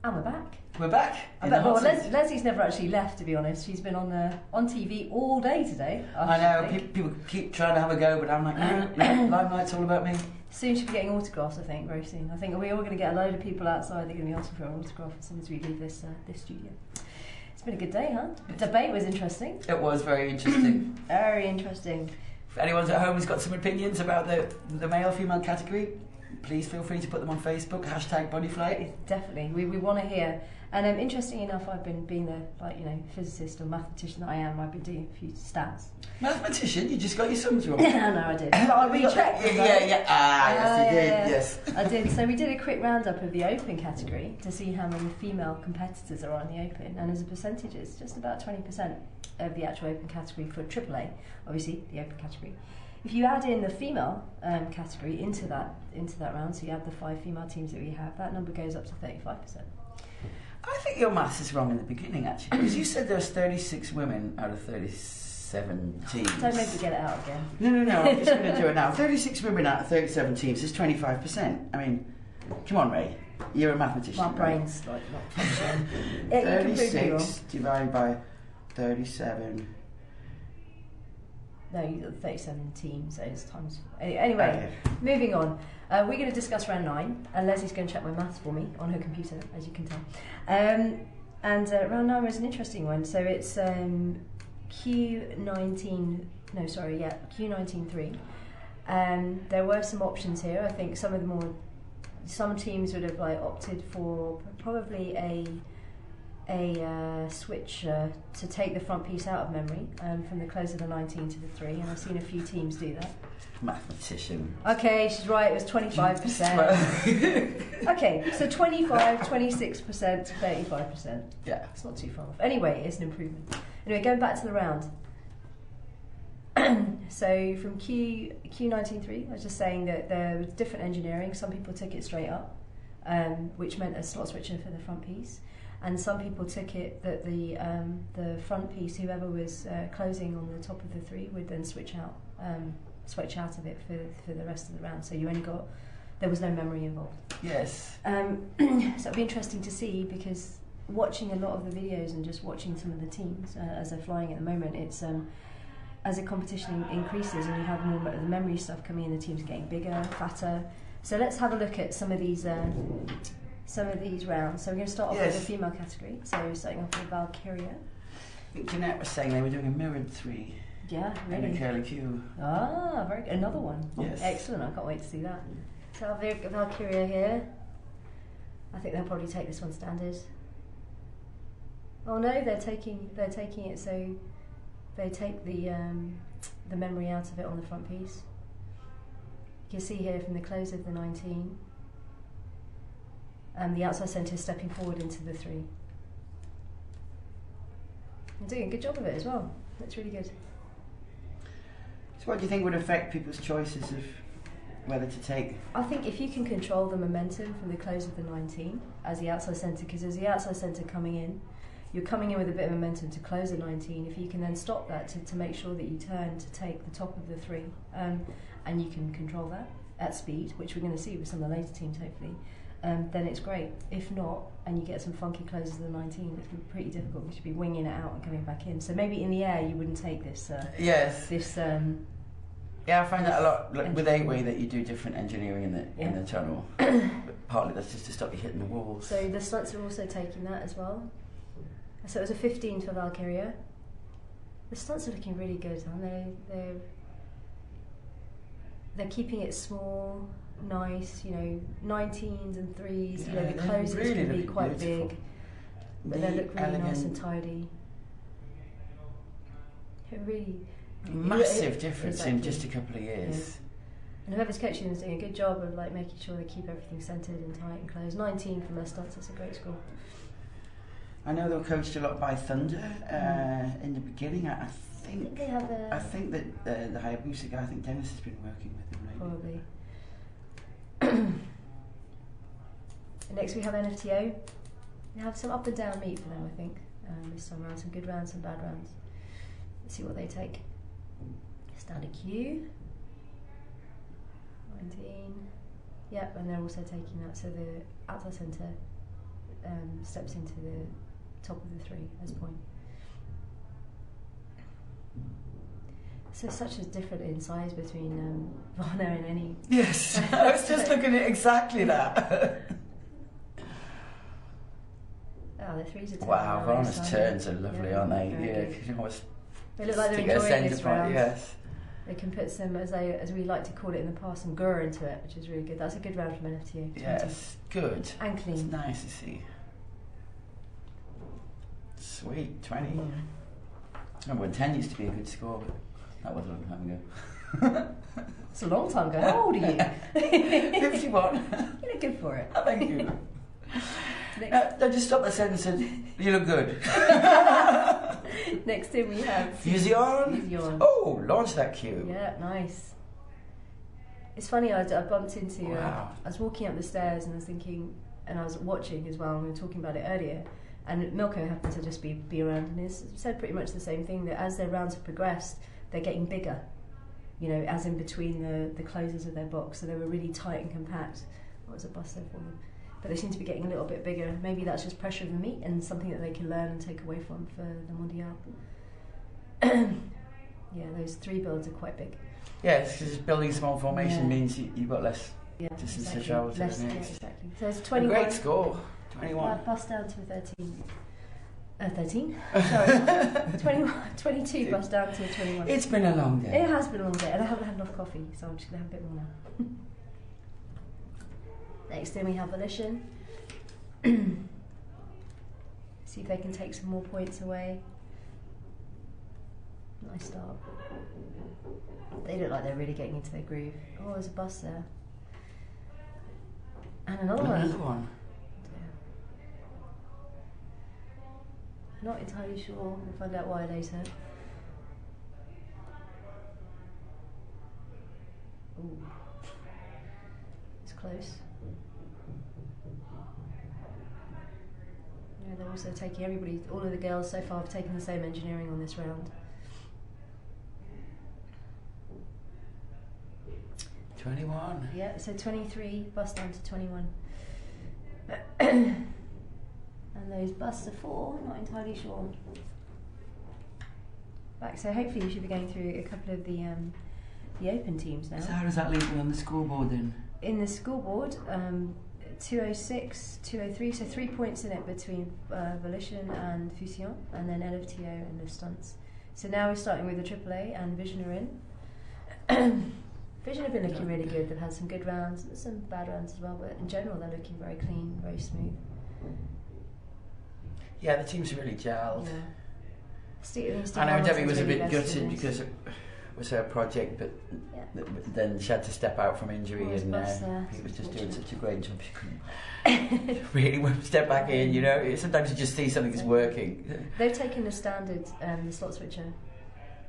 And we're back. We're back. Leslie's never actually left, to be honest. She's been on TV all day today. I know, people keep trying to have a go, but I'm like, no, Limelight's all about me. Soon she'll be getting autographs, I think, very soon. I think we're all going to get a load of people outside. They're going to be asking for an autograph as soon as we leave this studio. It's been a good day, huh? The debate was interesting. It was very interesting. Very interesting. If anyone's at home who's got some opinions about the male-female category, please feel free to put them on Facebook, #Bodyflight. Definitely, we want to hear. And interesting enough, I've been being the physicist or mathematician that I am. I've been doing a few stats. Mathematician? You just got your sums wrong. No, I did. But I rechecked. Yeah. Yes, you did. Yes, I did. So we did a quick roundup of the Open category to see how many female competitors are on the Open, and as a percentage, it's just about 20% of the actual Open category for AAA. Obviously, the Open category. If you add in the female category into that round, so you add the 5 female teams that we have, that number goes up to 35%. I think your maths is wrong in the beginning, actually, because you said there's 36 women out of 37 teams. Don't make me get it out again. No, I'm just going to do it now. 36 women out of 37 teams is 25%. I mean, come on, Ray. You're a mathematician. My brain's like not functioning. 36 divided by 37. No, you've got 37 teams, so it's times. Anyway, moving on. We're going to discuss round 9, and Leslie's going to check my maths for me on her computer, as you can tell. And round 9 was an interesting one. So it's Q19.3. There were some options here. I think some teams would have opted for probably a switch to take the front piece out of memory from the close of the 19 to the 3, and I've seen a few teams do that. Mathematician. Okay, she's right, it was 25%. Okay, so 25, 26%, 35%. Yeah. It's not too far off. Anyway, it's an improvement. Anyway, going back to the round. So from Q19.3, I was just saying that there was different engineering. Some people took it straight up, which meant a slot switcher for the front piece. And some people took it that the front piece, whoever was closing on the top of the 3, would then switch out of it for the rest of the round. So there was no memory involved. Yes. So it'll be interesting to see, because watching a lot of the videos and just watching some of the teams as they're flying at the moment, it's as the competition increases and you have more of the memory stuff coming in, the teams are getting bigger, fatter. So let's have a look at some of these rounds. So we're going to start off with the female category. So starting off with Valkyria. I think Jeanette was saying they were doing a mirrored 3. Yeah, really. And a curly Q. Ah, very good. Another one. Yes. Excellent. I can't wait to see that. So Valkyria here. I think they'll probably take this one standard. Oh no, they're taking it, so they take the memory out of it on the front piece. You can see here from the close of the 19. The outside centre is stepping forward into the 3. They're doing a good job of it as well. That's really good. So what do you think would affect people's choices of whether to take? I think if you can control the momentum from the close of the 19 as the outside centre, because as the outside centre coming in, you're coming in with a bit of momentum to close the 19. If you can then stop that to make sure that you turn to take the top of the 3, and you can control that at speed, which we're going to see with some of the later teams hopefully, then it's great. If not, and you get some funky closes of the 19, it's going to be pretty difficult because you'd be winging it out and coming back in. So maybe in the air you wouldn't take this. Yes. This. Yeah, I find that a lot with AAA, that you do different engineering in the tunnel. But partly that's just to stop you hitting the walls. So the stunts are also taking that as well. So it was a 15 for Valkyria. The stunts are looking really good, aren't they? They're keeping it small, nice, 19s and 3s, the closes really can be quite beautiful. Big, but they look really nice and tidy. It really... Massive difference in just a couple of years. Yeah. And whoever's coaching them is doing a good job of making sure they keep everything centred and tight and closed. 19 from their stunts, that's a great score. I know they were coached a lot by Thunder in the beginning. I think they have I think that the Hayabusa guy, I think Dennis has been working with them lately. Probably. Next we have NFTO. We have some up and down meet for them, I think, this time around. Some good rounds, some bad rounds. Let's see what they take. Standard Q. 19. Yep, and they're also taking that. So the outside centre steps into the top of the 3 as point. So such a difference in size between Varna and any. Yes, I was just looking at exactly that. Oh, the 3s are wow, Varna's turns are lovely, aren't they? Yeah, good. you can almost they look like they're stick a enjoying this centre point. round. Yes. They can put some, as we like to call it in the past, some gur into it, which is really good. That's a good round from NFTA. 20. Yes, good. And clean. It's nice to see. Sweet, 20. Yeah. I remember when 10 used to be a good score, but that was a long time ago. It's a long time ago. How old are you? 51. You look good for it. Oh, thank you. No, just stop the sentence and said, you look good. Next in we have Fusion. Oh, launch that cue. Yeah, nice. It's funny, I bumped into, wow. I was walking up the stairs and I was thinking, and I was watching as well, and we were talking about it earlier, and Milko happened to just be around, and he said pretty much the same thing, that as their rounds have progressed, they're getting bigger, you know, as in between the closes of their box, so they were really tight and compact. What was a bust there for them? But they seem to be getting a little bit bigger. Maybe that's just pressure of the meet and something that they can learn and take away from for the Mondial. Yeah, those 3 builds are quite big. Yes, because building small formation means you've got less distance exactly. to travel to Less, the next. exactly. So it's 21. A great score, 21. Bust down to 13. 13? Sorry. 22 bust down to 21. It's been a long day. It has been a long day, and I haven't had enough coffee, so I'm just going to have a bit more now. Next in we have Volition. See if they can take some more points away. Nice start. They look like they're really getting into their groove. Oh, there's a bust there. And another one. Yeah. Not entirely sure. We'll find out why later. Ooh. It's close. Yeah, they're also taking all of the girls so far have taken the same engineering on this round. 21. Yeah, so 23 bust down to 21. And those busts are 4, not entirely sure. Back, so hopefully you should be going through a couple of the open teams now. So how does that leave you on the scoreboard then? In the scoreboard, 206, 203, so 3 points in it between Volition and Fusion, and then LFTO and the stunts. So now we're starting with the AAA, and Vision are in. Vision have been looking really good. They've had some good rounds, some bad rounds as well, but in general they're looking very clean, very smooth. Yeah, the team's really gelled. Yeah. I know Debbie was a bit gutted because it was her project, but then she had to step out from injury, and he was just doing such a great job. She couldn't really step back in, you know. Sometimes you just see something that's working. They've taken the standard, the slot switcher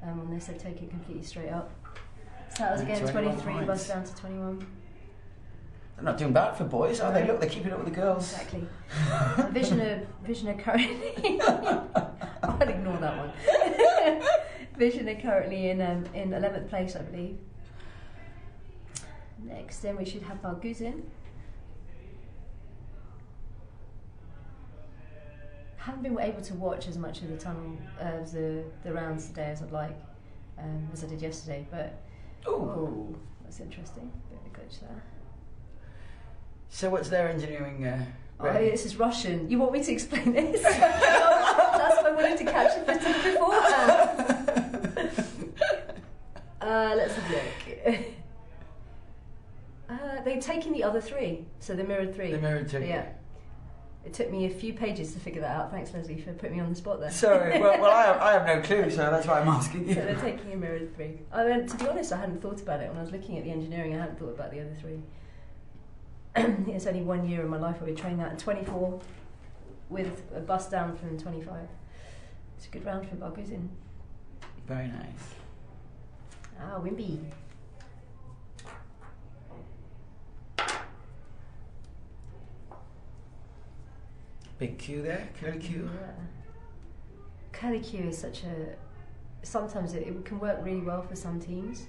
on this. They've taken it completely straight up. So that was again 23 bust down to 21. They're not doing bad for boys, are they? Look, they're keeping up with the girls. Exactly. Vision are currently. I'll ignore that one. Vision are currently in 11th place, I believe. Next, then we should have Barguzin. Haven't been able to watch as much of the tunnel of the rounds today as I'd like, as I did yesterday, but. Oh, that's interesting. Bit of a glitch there. So what's their engineering? This is Russian. You want me to explain this? That's why I wanted to catch the footage beforehand. Let's have a look. They've taken the other 3, so the mirrored 3. The mirrored 3. Yeah. It took me a few pages to figure that out. Thanks, Lesley, for putting me on the spot there. Sorry, well I have no clue, so that's why I'm asking you. So they're taking a mirrored 3. I mean, to be honest, I hadn't thought about it. When I was looking at the engineering, I hadn't thought about the other 3. It's only 1 year in my life where we trained that, and 24 with a bust down from 25. It's a good round for Barguzin. Very nice. Ah, Wimby. Big Q there, curly Q. Yeah. Curly Q is such a. Sometimes it can work really well for some teams,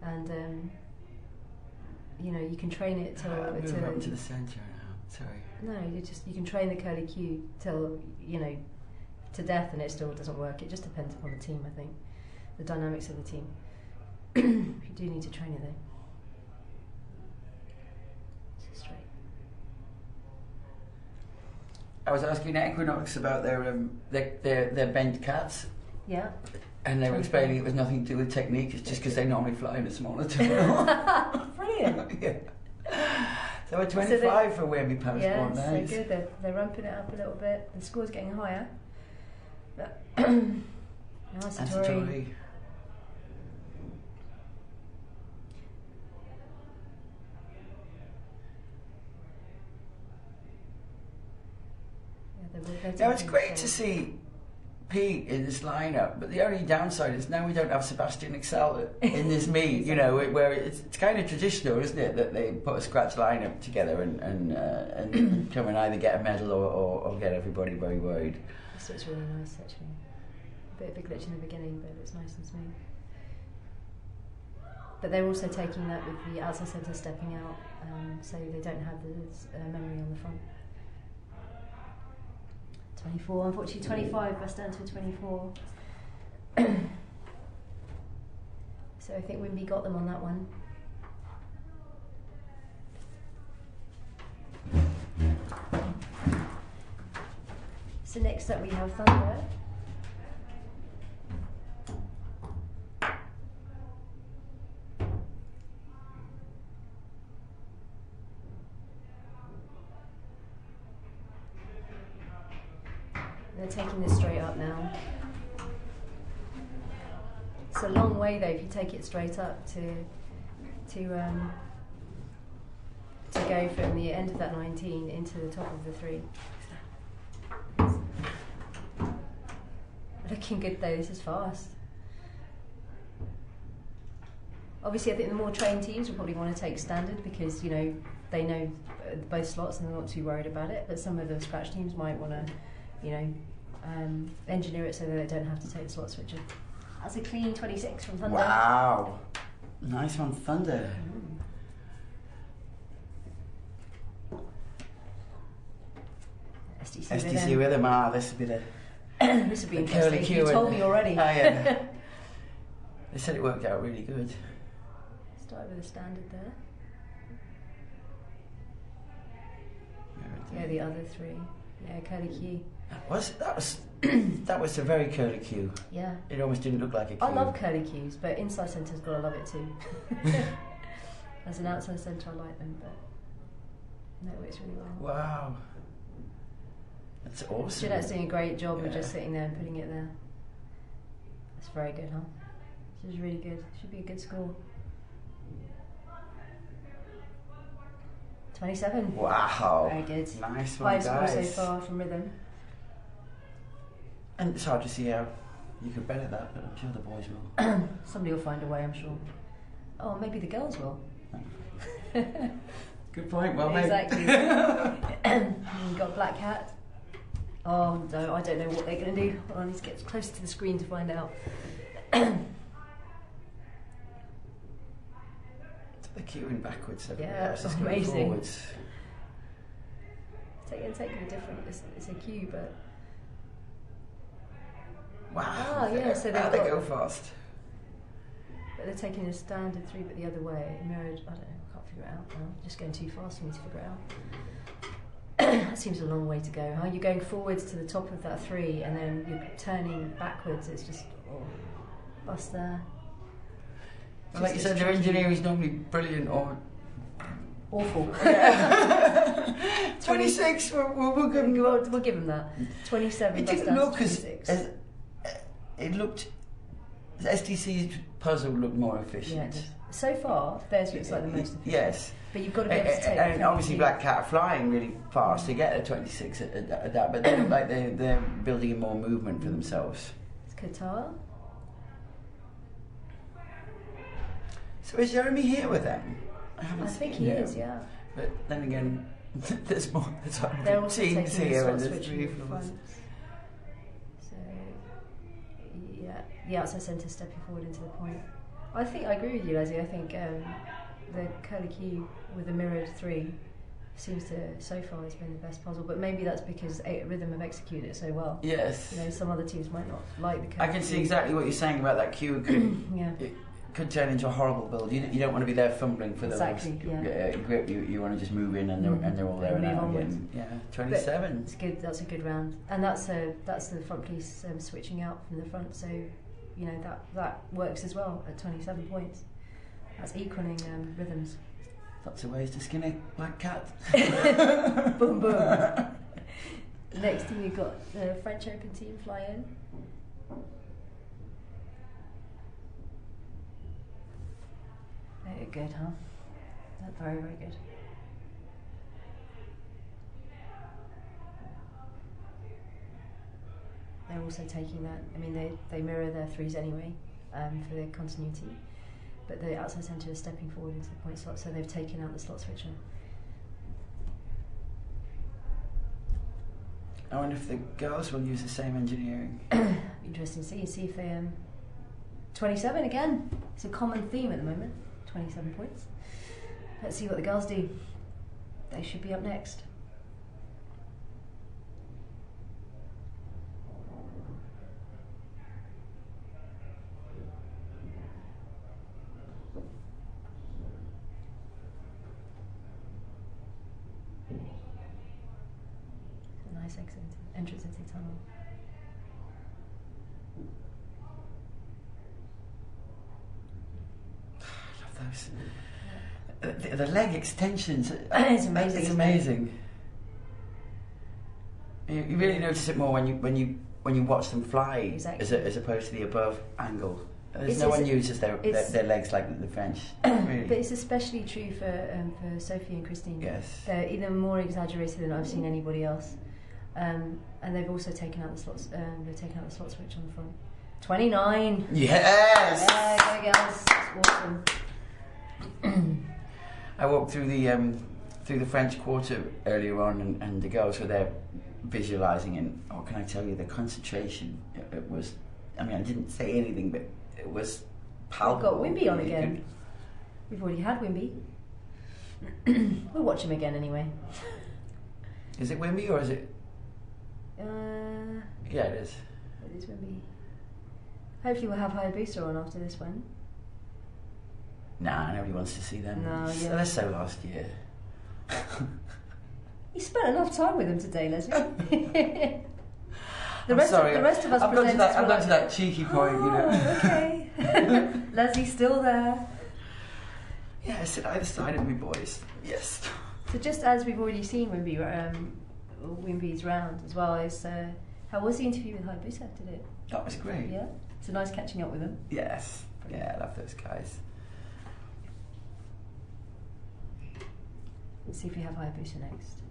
and you know, you can train it to. Move up to the centre now. Sorry. No, you can train the curly Q till, you know, to death, and it still doesn't work. It just depends upon the team, I think, the dynamics of the team. You do need to train it though. So straight. I was asking Equinox about their bent cats. Yeah. And they were explaining it was nothing to do with technique. It's just because they normally fly in a smaller terminal. Brilliant. Yeah. So we're 25 for Wemby Post. Yeah, so good. They're ramping it up a little bit. The score's getting higher. Satori. Now it's great to see Pete in this lineup, but the only downside is now we don't have Sebastian Excel in this meet. You know, where it's kind of traditional, isn't it, that they put a scratch lineup together and come and either get a medal or get everybody very worried. So it's really nice actually. A bit of a glitch in the beginning, but it's nice and smooth. But they're also taking that with the outside centre stepping out, so they don't have the memory on the front. 24, unfortunately 25, bust down to a 24. So I think Wimby got them on that one. So next up we have Thunder. They're taking this straight up now. It's a long way though if you take it straight up to go from the end of that 19 into the top of the 3. Looking good though, this is fast. Obviously I think the more trained teams will probably want to take standard because, you know, they know both slots and they're not too worried about it, but some of the scratch teams might want to, you know, engineer it so that they don't have to take the slot switcher. That's a clean 26 from Thunder. Wow, nice one, Thunder. STC with him. This would be the this would be interesting. You told me already. Yeah. They said it worked out really good. Started with a standard there. Yeah, the other 3. Yeah, curly Q. That was a very curly Q. Yeah. It almost didn't look like a Q. I love curly Qs, but inside centre's gotta love it too. As an outside centre, I like them, but no, it works really well. Wow. That's awesome. Jeanette's doing a great job of just sitting there and putting it there. That's very good, huh? This is really good. Should be a good score. 27. Wow. Very good. Nice one, 5 scores so far from rhythm. And it's hard to see how you could bet at that, but I'm sure the boys will. Somebody will find a way, I'm sure. Oh, maybe the girls will. Good point, well made. Exactly. You've got Black Hat. Oh no, I don't know what they're going to do. I need to get closer to the screen to find out. They're queuing backwards. Yeah, it's amazing. Forwards. It's taking a different. It's a queue, but. Wow. Oh yeah, so they go fast. But they're taking a standard 3, but the other way. Mirrored. I don't know. I can't figure it out now. Just going too fast for me to figure it out. That seems a long way to go, huh? You're going forwards to the top of that 3 and then you're turning backwards. It's just bust there. Well, like you said, their engineering is normally brilliant or awful. 26. We'll give them that. 27. It didn't look as it looked. The STC's puzzle looked more efficient. Yeah, so far, theirs looks like the most efficient. Yes. But you've got to be able to take and obviously Black Cat are flying really fast to get a 26 at that, but they look like they're building in more movement for themselves. It's Qatar. So is Jeremy here with them? I think he is, yeah. But then again, there's more. They're also teams taking here the and slot there's switch 3 in front. So, yeah, the outside centre stepping forward into the point. I think I agree with you, Leslie. I think the curly Q with a mirrored 3 seems to, so far, has been the best puzzle. But maybe that's because Rhythm have executed it so well. Yes. You know, some other teams might not like the curve. I can see exactly what you're saying about that queue. It could turn into a horrible build. You don't want to be there fumbling for exactly, the grip. You want to just move in and they're all there and out again. Yeah, 27. It's good. That's a good round, and that's the front piece switching out from the front. So, you know, that works as well at 27 points. That's equaling Rhythms. Lots of ways to skin a black cat. Boom boom. Next we've got the French Open team fly in. Very good, huh? That's very, very good. They're also taking that, I mean, they mirror their threes anyway for their continuity, but the outside centre is stepping forward into the point slot, so they've taken out the slot switcher. I wonder if the girls will use the same engineering. Interesting to see if they 27 again. It's a common theme at the moment. 27 points. Let's see what the girls do. They should be up next. A nice entrance into the tunnel. The leg extensions. It's amazing. It's amazing. You really notice it more when you watch them fly, exactly. as opposed to the above angle. No one uses their legs like the French. Really. But it's especially true for Sophie and Christine. Yes. They're even more exaggerated than I've seen anybody else. And they've also taken out the slots. They've taken out the slot switch on the front. 29. Yes. Yeah, go girls. It's awesome. I walked through the French Quarter earlier on, and the girls were there visualising, and what can I tell you? The concentration. It was. I mean, I didn't say anything, but it was palpable. We've got Wimby on again. We've already had Wimby. We'll watch him again anyway. Is it Wimby or is it? Yeah, it is. It is Wimby. Hopefully we'll have Hayabusa on after this one. Nah, nobody wants to see them. No, yeah. They're so last year. You spent enough time with them today, Lesley. The rest of us presenters I've got to that cheeky point, you know. Okay. Leslie's still there. Yeah, I sit either side of me, boys. Yes. So just as we've already seen Wimby's round as well, how was the interview with Hayabusa today? That was great. Yeah? It's nice catching up with them. Yes. Yeah, I love those guys. Let's see if we have Hayabusa next.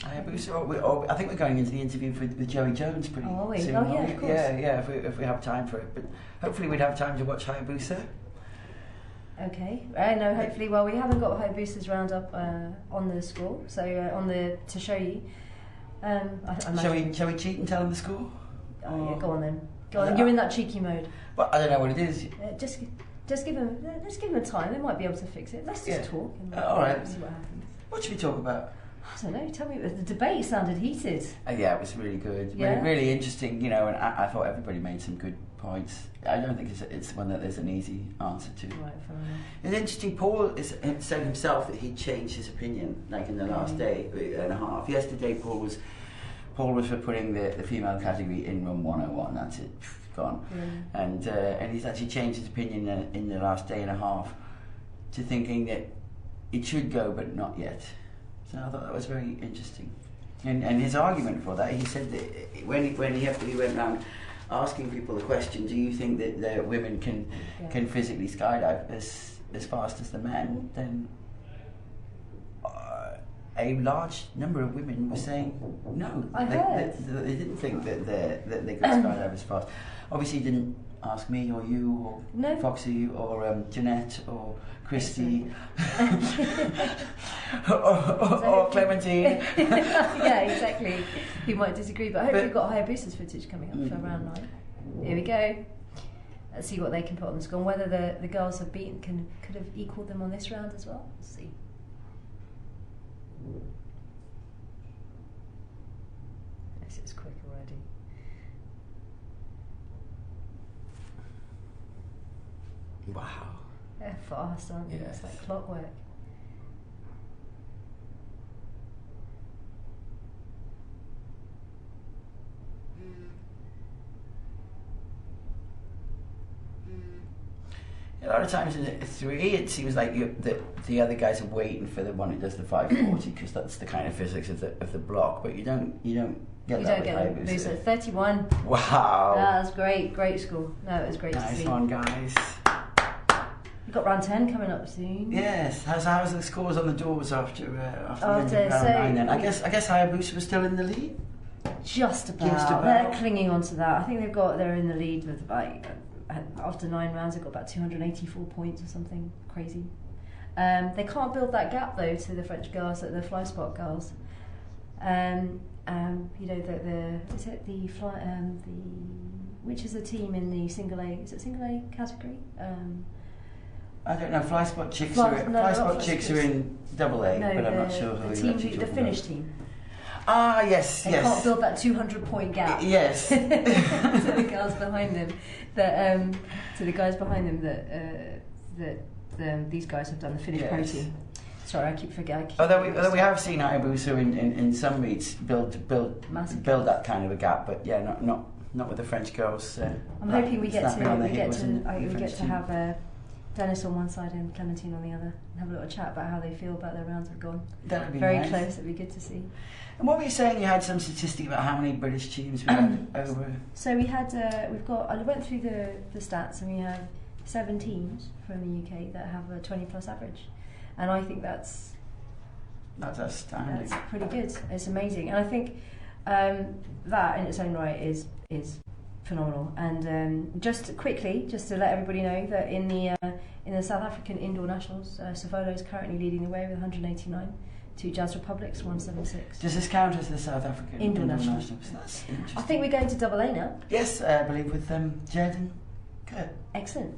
Hayabusa, I think we're going into the interview with Joey Jones pretty soon. Oh, yeah, of course. Yeah, if we have time for it. But hopefully we'd have time to watch Hayabusa. Okay. No, hopefully. Well, we haven't got Hayabusa's roundup on the score, so to show you. Shall we cheat and tell them the score? Oh, yeah, go on then. Go on. You're in that cheeky mode. Well, I don't know what it is. Just give them. Let's give them time. They might be able to fix it. Let's just talk and all right. See what happens. What should we talk about? I don't know. Tell me. The debate sounded heated. Yeah, it was really good. Yeah? Really interesting. You know, and I thought everybody made some good points. I don't think it's one that there's an easy answer to. Right, fair enough. It's interesting. Paul said himself that he changed his opinion, like in the last day and a half. Yesterday, Paul was for putting the female category in room 101. That's it, gone. And he's actually changed his opinion in the last day and a half to thinking that it should go, but not yet. So I thought that was very interesting. And his argument for that, he said that when he went around asking people the question, do you think that the women can physically skydive as fast as the men, then a large number of women were saying no. They didn't think that they could skydive as fast. Obviously, he didn't ask me or you or Foxy or Jeanette or Christy or Clementine. Yeah, exactly. He might disagree, but I hope we've got Hayabusa's footage coming up for round 9. Here we go. Let's see what they can put on the score, and whether the girls have beaten could have equalled them on this round as well. Let's see. This is quick already. Wow. They're fast, aren't they? Yes. It's like clockwork. A lot of times in 3, it seems like the other guys are waiting for the one who does the 540 because that's the kind of physics of the block. But you don't get that with Hayabusa. Lose at 31. Wow. That was great score. No, it was great to see. Nice one, guys. We've got round 10 coming up soon. Yes. How's the scores on the doors after round 9 then? I guess Hayabusa was still in the lead. Just about. They're clinging on to that. I think they're in the lead with about. After 9 rounds, they've got about 284 points or something crazy. They can't build that gap though to the French girls, the fly spot girls. You know which is the team in the single A? Is it single A category? I don't know. Fly spot chicks are in AA, no, but I'm not sure who you're actually the Finnish team. Ah, yes, they can't build that 200-point gap. Yes. To the girls behind them, to the guys behind them that these guys have done the Finnish pro team. Sorry, I keep forgetting. Although we have seen Hayabusa in some meets build that kind of a gap, but yeah, not with the French girls. I'm hoping we get to have Dennis on one side and Clementine on the other, and have a little chat about how they feel about their rounds have gone. That would be very nice. Close. It'd be good to see. And what were you saying? You had some statistic about how many British teams we had over. So we had I went through the stats, and we have 7 teams from the UK that have a 20+ average, and I think that's astounding. That's pretty good. It's amazing, and I think that in its own right is phenomenal. And just to let everybody know that in the South African Indoor Nationals, Savolo is currently leading the way with 189 to Jazz Republic's 176. Does this count as the South African Indoor Nationals? That's interesting. I think we're going to AA now. Yes, I believe with Jed and Kurt. Excellent.